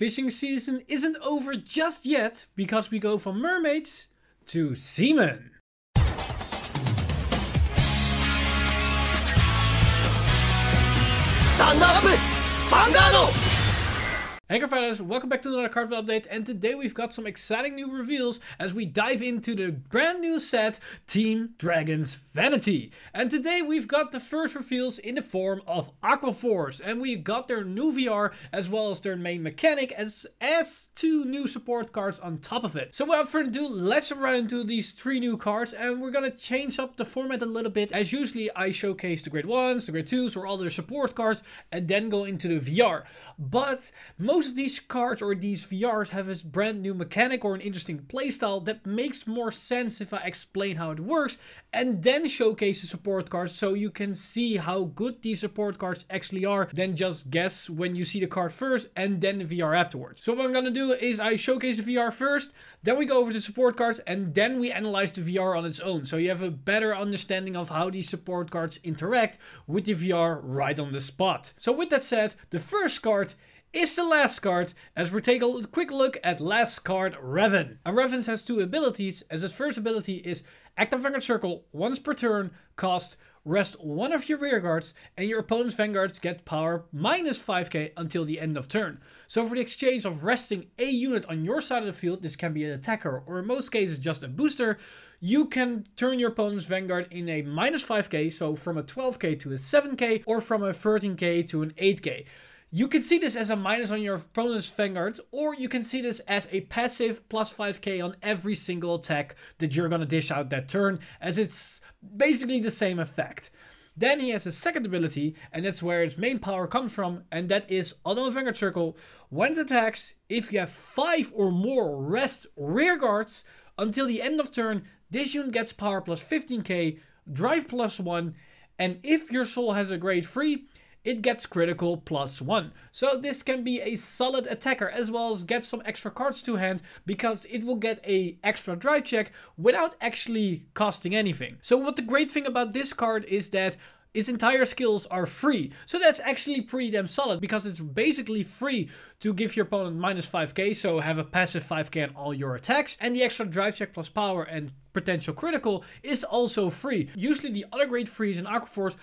fishing season isn't over just yet because we go from mermaids to seamen. Stand up! Vanguard! Hey fighters, welcome back to another Cardville update, and today we've got some exciting new reveals as we dive into the brand new set Team Dragon's Vanity. And today we've got the first reveals in the form of Aquaforce, and we got their new VR as well as their main mechanic as two new support cards on top of it. So without further ado, let's jump right into these three new cards, and we're gonna change up the format a little bit. As usually I showcase the grade 1s, the grade 2s or all their support cards and then go into the VR. But most of these cards or these VRs have this brand new mechanic or an interesting playstyle that makes more sense if I explain how it works and then showcase the support cards so you can see how good these support cards actually are than just guess when you see the card first and then the VR afterwards. So what I'm gonna do is I showcase the VR first, then we go over the support cards and then we analyze the VR on its own so you have a better understanding of how these support cards interact with the VR right on the spot. So with that said, the first card is the last card, as we take a quick look at last card Revan. And Revan has two abilities, as his first ability is active Vanguard Circle once per turn, cost rest one of your rear guards, and your opponent's vanguards get power minus 5k until the end of turn. So for the exchange of resting a unit on your side of the field, this can be an attacker or in most cases just a booster, you can turn your opponent's vanguard in a minus 5k, so from a 12k to a 7k or from a 13k to an 8k. You can see this as a minus on your opponent's vanguard, or you can see this as a passive plus 5k on every single attack that you're gonna dish out that turn, as it's basically the same effect. Then he has a second ability, and that's where its main power comes from, and that is Auto Vanguard Circle. When it attacks, if you have 5 or more rest rear guards, until the end of turn, this unit gets power plus 15k, drive plus 1, and if your soul has a grade 3, it gets critical plus 1. So this can be a solid attacker as well as get some extra cards to hand because it will get a extra drive check without actually costing anything. So what the great thing about this card is that its entire skills are free. So that's actually pretty damn solid because it's basically free to give your opponent minus 5k, so have a passive 5k on all your attacks, and the extra drive check plus power and potential critical is also free. Usually the other grade 3s in Aquaforce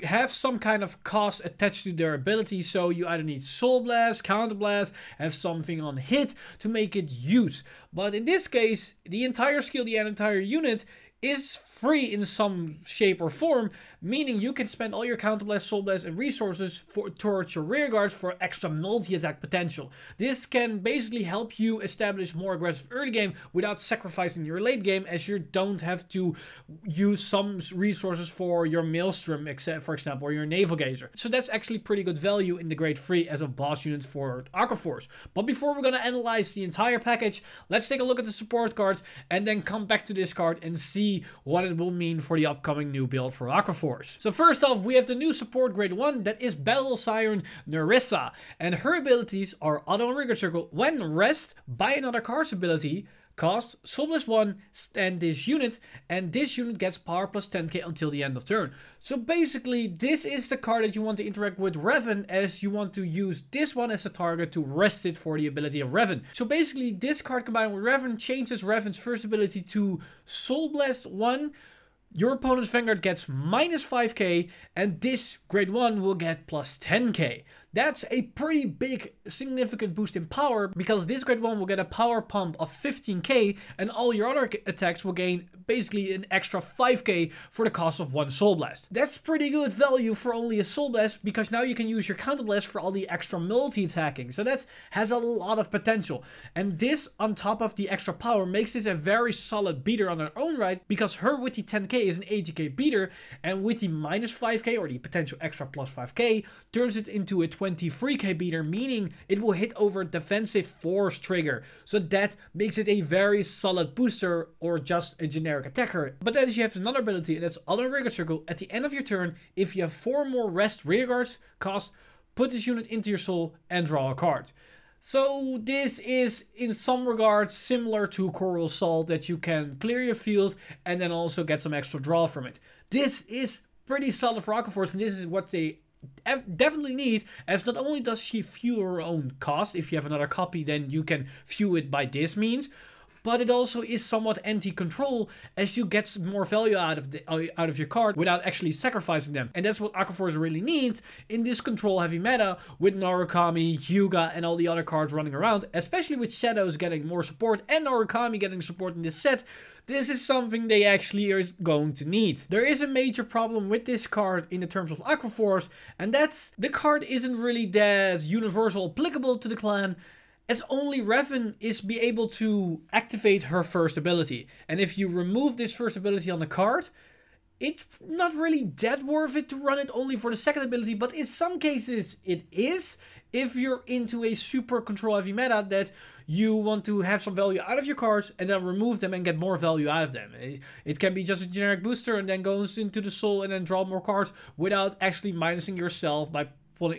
have some kind of cost attached to their ability, so you either need Soul Blast, Counter Blast, have something on hit to make it use. But in this case, the entire skill, the entire unit is free in some shape or form, meaning you can spend all your Counter Blast, Soul Blast and resources towards your rear guards for extra multi-attack potential. This can basically help you establish more aggressive early game without sacrificing your late game, as you don't have to use some resources for your Maelstrom, for example, or your Naval Gazer. So that's actually pretty good value in the grade 3 as a boss unit for Aquaforce. But before we're gonna analyze the entire package, let's take a look at the support cards and then come back to this card and see what it will mean for the upcoming new build for Aquaforce. So first off, we have the new support grade 1, that is Battle Siren Nerissa, and her abilities are Auto and Vanguard Circle when rest by another card's ability, cost Soul Blast 1 and this unit gets power plus 10k until the end of turn. So basically this is the card that you want to interact with Revan, as you want to use this one as a target to rest it for the ability of Revan. So basically this card combined with Revan changes Revan's first ability to Soul Blast 1. Your opponent's vanguard gets minus 5k and this grade 1 will get plus 10k. That's a pretty big significant boost in power because this grade 1 will get a power pump of 15k and all your other attacks will gain basically an extra 5k for the cost of one Soul Blast. That's pretty good value for only a Soul Blast because now you can use your Counter Blast for all the extra multi-attacking. So that has a lot of potential. And this on top of the extra power makes this a very solid beater on her own right, because her with the 10k is an 80k beater and with the minus 5k or the potential extra plus 5k turns it into a 23k beater, meaning it will hit over defensive force trigger. So that makes it a very solid booster or just a generic attacker. But then you have another ability, and that's Auto Vanguard Circle. At the end of your turn, if you have 4 more rest rearguards cost, put this unit into your soul and draw a card. So this is in some regards similar to Coral Salt, that you can clear your field and then also get some extra draw from it. This is pretty solid for Aquaforce, and this is what they definitely need, as not only does she fuel her own cost, if you have another copy then you can fuel it by this means, but it also is somewhat anti-control, as you get more value out of your card without actually sacrificing them. And that's what Aquaforce really needs in this control heavy meta, with Narukami, Hyuga, and all the other cards running around, especially with Shadows getting more support and Narukami getting support in this set. This is something they actually are going to need. There is a major problem with this card in the terms of Aquaforce, and that's the card isn't really that universal applicable to the clan, as only Revan is be able to activate her first ability. And if you remove this first ability on the card, it's not really that worth it to run it only for the second ability, but in some cases it is, if you're into a super control heavy meta that you want to have some value out of your cards and then remove them and get more value out of them. It can be just a generic booster and then goes into the soul and then draw more cards without actually minusing yourself by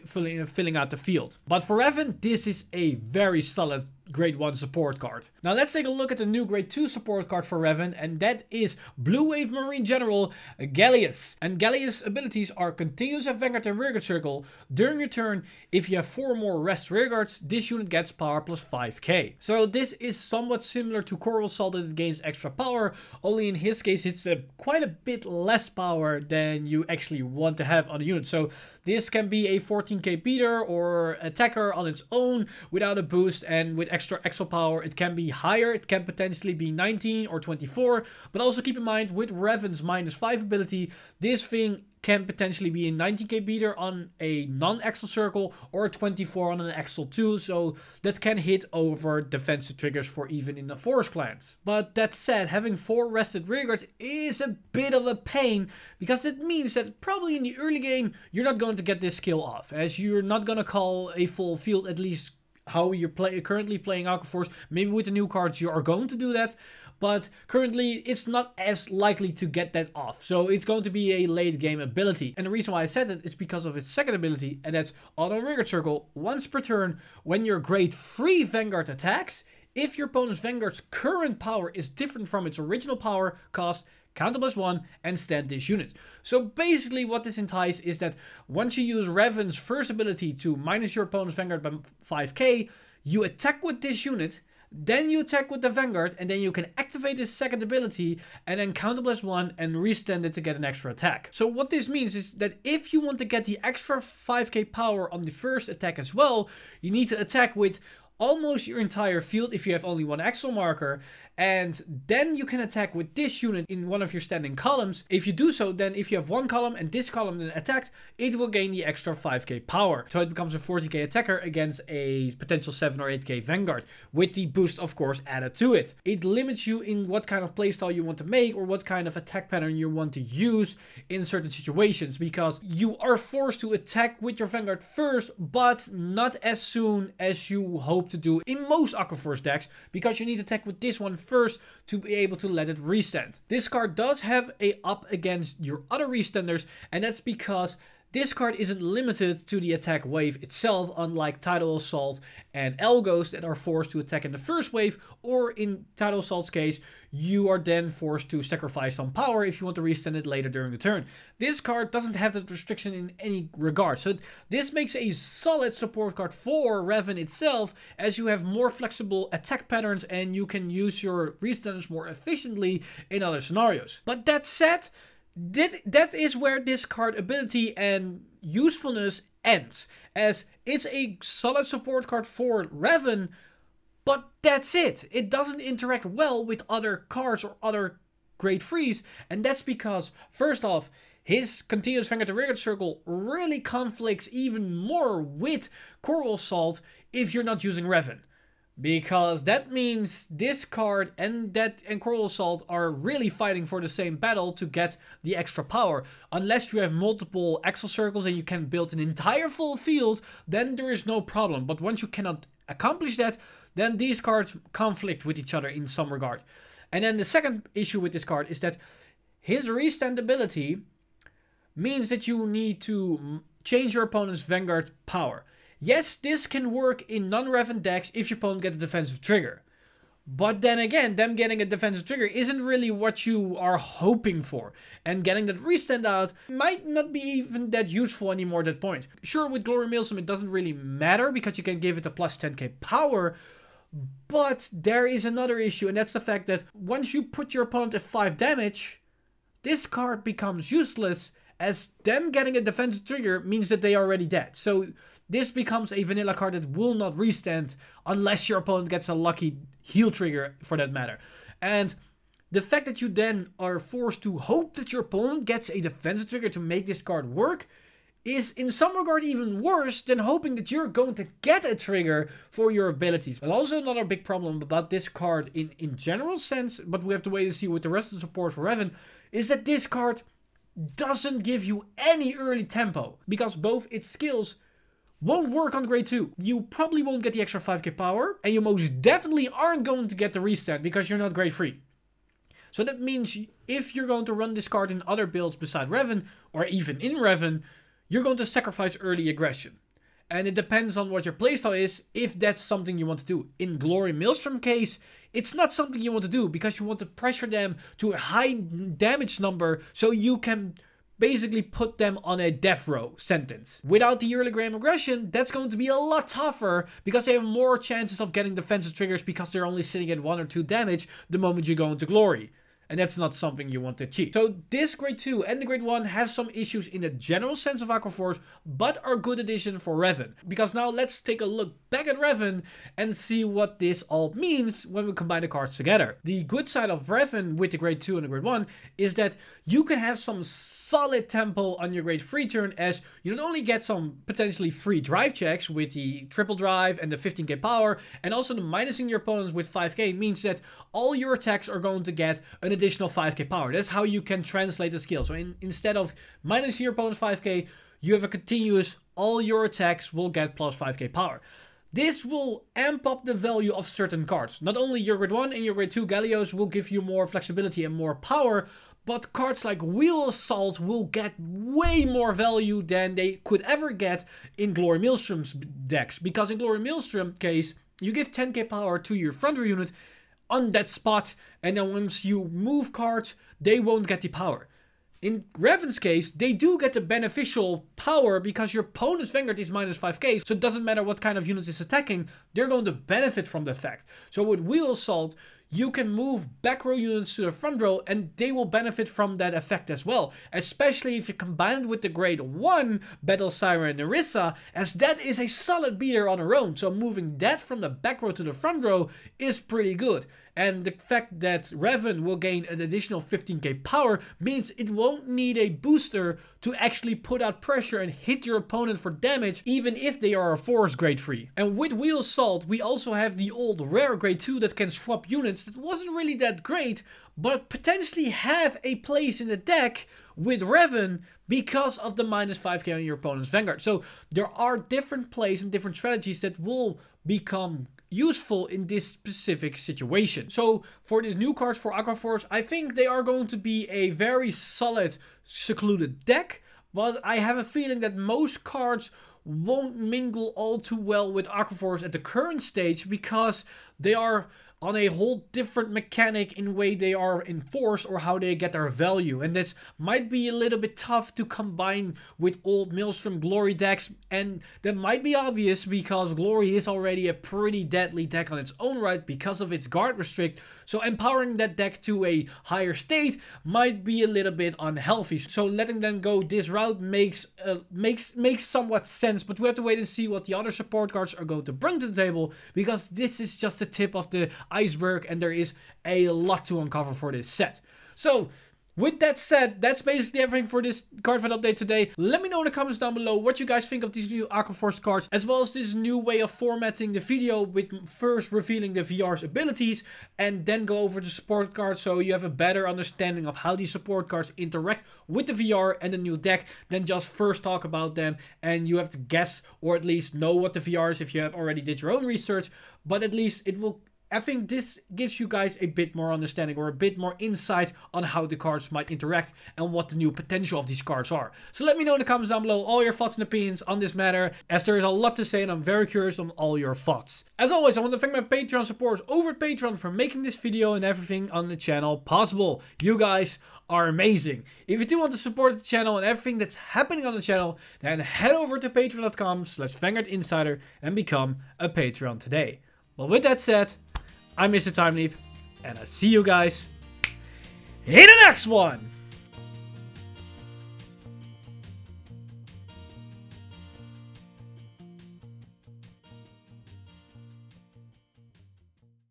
filling out the field. But for Revan, this is a very solid Grade 1 support card. Now let's take a look at the new Grade 2 support card for Revan, and that is Blue Wave Marine General Gallius. And Gallius' abilities are Continuous at Vanguard and Rearguard Circle. During your turn, if you have 4 or more rest rearguards, this unit gets power plus 5k. So this is somewhat similar to Coral Salt, that it gains extra power, only in his case it's quite a bit less power than you actually want to have on a unit. So this can be a 14k beater or attacker on its own without a boost, and with extra exo power it can be higher. It can potentially be 19 or 24, but also keep in mind with Revan's -5 ability, this thing can potentially be a 90k beater on a non-Axel circle or a 24 on an Axel 2, so that can hit over defensive triggers for even in the Forest clans. But that said, having 4 rested rearguards is a bit of a pain, because it means that probably in the early game you're not going to get this skill off, as you're not going to call a full field, at least how you're currently playing Aquaforce. Maybe with the new cards you are going to do that, but currently it's not as likely to get that off. So it's going to be a late game ability. And the reason why I said that is because of its second ability, and that's Auto Rearguard Circle. Once per turn, when your Grade 3 Vanguard attacks, if your opponent's Vanguard's current power is different from its original power cost, counter +1 and stand this unit. So basically what this entices is that once you use Revan's first ability to minus your opponent's Vanguard by 5k, you attack with this unit, then you attack with the Vanguard, and then you can activate this second ability and then counter +1 and restand it to get an extra attack. So what this means is that if you want to get the extra 5k power on the first attack as well, you need to attack with almost your entire field if you have only one Axel marker, and then you can attack with this unit in one of your standing columns. If you do so, then if you have one column and this column then attacked, it will gain the extra 5k power. So it becomes a 40k attacker against a potential 7 or 8k Vanguard, with the boost of course added to it. It limits you in what kind of playstyle you want to make or what kind of attack pattern you want to use in certain situations, because you are forced to attack with your Vanguard first, but not as soon as you hope to do in most Aquaforce decks, because you need to attack with this one first to be able to let it restand. This card does have a up against your other restanders, and that's because this card isn't limited to the attack wave itself, unlike Tidal Assault and Elgos that are forced to attack in the first wave, or in Tidal Assault's case, you are then forced to sacrifice some power if you want to restand it later during the turn. This card doesn't have that restriction in any regard, so this makes a solid support card for Revan itself, as you have more flexible attack patterns and you can use your restanders more efficiently in other scenarios. But that said, that is where this card ability and usefulness ends, as it's a solid support card for Revan, but that's it. It doesn't interact well with other cards or other Grade 3s, and that's because, first off, his Continuous Vanguard to Rearguard Circle really conflicts even more with Coral Salt if you're not using Revan. Because that means this card and Coral Assault are really fighting for the same battle to get the extra power. Unless you have multiple Axel circles and you can build an entire full field, then there is no problem. But once you cannot accomplish that, then these cards conflict with each other in some regard. And then the second issue with this card is that his restand ability means that you need to change your opponent's Vanguard power. Yes, this can work in non-Revan decks if your opponent gets a defensive trigger. But then again, them getting a defensive trigger isn't really what you are hoping for. And getting that restand out might not be even that useful anymore at that point. Sure, with Glory Maelstrom it doesn't really matter because you can give it a plus 10k power. But there is another issue, and that's the fact that once you put your opponent at 5 damage, this card becomes useless, as them getting a defensive trigger means that they are already dead. So this becomes a vanilla card that will not restand unless your opponent gets a lucky heal trigger for that matter. And the fact that you then are forced to hope that your opponent gets a defensive trigger to make this card work is in some regard even worse than hoping that you're going to get a trigger for your abilities. But also another big problem about this card in general sense, but we have to wait and see with the rest of the support for Revan, is that this card doesn't give you any early tempo, because both its skills won't work on grade 2. You probably won't get the extra 5k power, and you most definitely aren't going to get the restand because you're not grade 3. So that means if you're going to run this card in other builds beside Revan, or even in Revan, you're going to sacrifice early aggression. And it depends on what your playstyle is, if that's something you want to do. In Glory Maelstrom case, it's not something you want to do, because you want to pressure them to a high damage number so you can basically put them on a death row sentence. Without the early game aggression, that's going to be a lot tougher, because they have more chances of getting defensive triggers because they're only sitting at 1 or 2 damage the moment you go into Glory. And that's not something you want to achieve. So this grade 2 and the grade 1 have some issues in the general sense of Aquaforce, but are good addition for Revan. Because now let's take a look back at Revan and see what this all means when we combine the cards together. The good side of Revan with the grade 2 and the grade 1 is that you can have some solid tempo on your grade 3 turn, as you not only get some potentially free drive checks with the triple drive and the 15k power, and also the minusing your opponents with 5k means that all your attacks are going to get an additional 5k power. That's how you can translate the skill. So instead of minus your opponent's 5k, you have a continuous, all your attacks will get plus 5k power. This will amp up the value of certain cards. Not only your grade 1 and your grade 2 Gallios will give you more flexibility and more power, but cards like Wheel Assault will get way more value than they could ever get in Glory Maelstrom's decks. Because in Glory Maelstrom case, you give 10k power to your front row unit on that spot, and then once you move cards, they won't get the power. In Revan's case, they do get the beneficial power because your opponent's Vanguard is minus 5k, so it doesn't matter what kind of unit is attacking, they're going to benefit from that fact. So with Wheel Assault, you can move back row units to the front row and they will benefit from that effect as well. Especially if you combine it with the grade 1 Battle Siren Nerissa, as that is a solid beater on her own. So moving that from the back row to the front row is pretty good. And the fact that Revan will gain an additional 15k power means it won't need a booster to actually put out pressure and hit your opponent for damage, even if they are a Force grade 3. And with Wheel Assault, we also have the old rare grade 2 that can swap units that wasn't really that great, but potentially have a place in the deck with Revan because of the minus 5k on your opponent's Vanguard. So there are different plays and different strategies that will become useful in this specific situation. So for these new cards for Aquaforce, I think they are going to be a very solid secluded deck, but I have a feeling that most cards won't mingle all too well with Aquaforce at the current stage, because they are on a whole different mechanic in way they are enforced or how they get their value. And this might be a little bit tough to combine with old Maelstrom Glory decks, and that might be obvious because Glory is already a pretty deadly deck on its own right because of its guard restrict, so empowering that deck to a higher state might be a little bit unhealthy. So letting them go this route makes somewhat sense, but we have to wait and see what the other support cards are going to bring to the table, because this is just the tip of the iceberg and there is a lot to uncover for this set. So with that said, that's basically everything for this card fight update today. Let me know in the comments down below what you guys think of these new Aquaforce cards, as well as this new way of formatting the video with first revealing the VR's abilities and then go over the support cards, so you have a better understanding of how these support cards interact with the VR and the new deck than just first talk about them and you have to guess or at least know what the VR is if you have already did your own research. But at least it will I think this gives you guys a bit more understanding or a bit more insight on how the cards might interact and what the new potential of these cards are. So let me know in the comments down below all your thoughts and opinions on this matter, as there is a lot to say and I'm very curious on all your thoughts. As always, I want to thank my Patreon supporters over at Patreon for making this video and everything on the channel possible. You guys are amazing. If you do want to support the channel and everything that's happening on the channel, then head over to patreon.com/VanguardInsider and become a Patreon today. Well, with that said, I'm Mr. Time Leap, and I'll see you guys in the next one!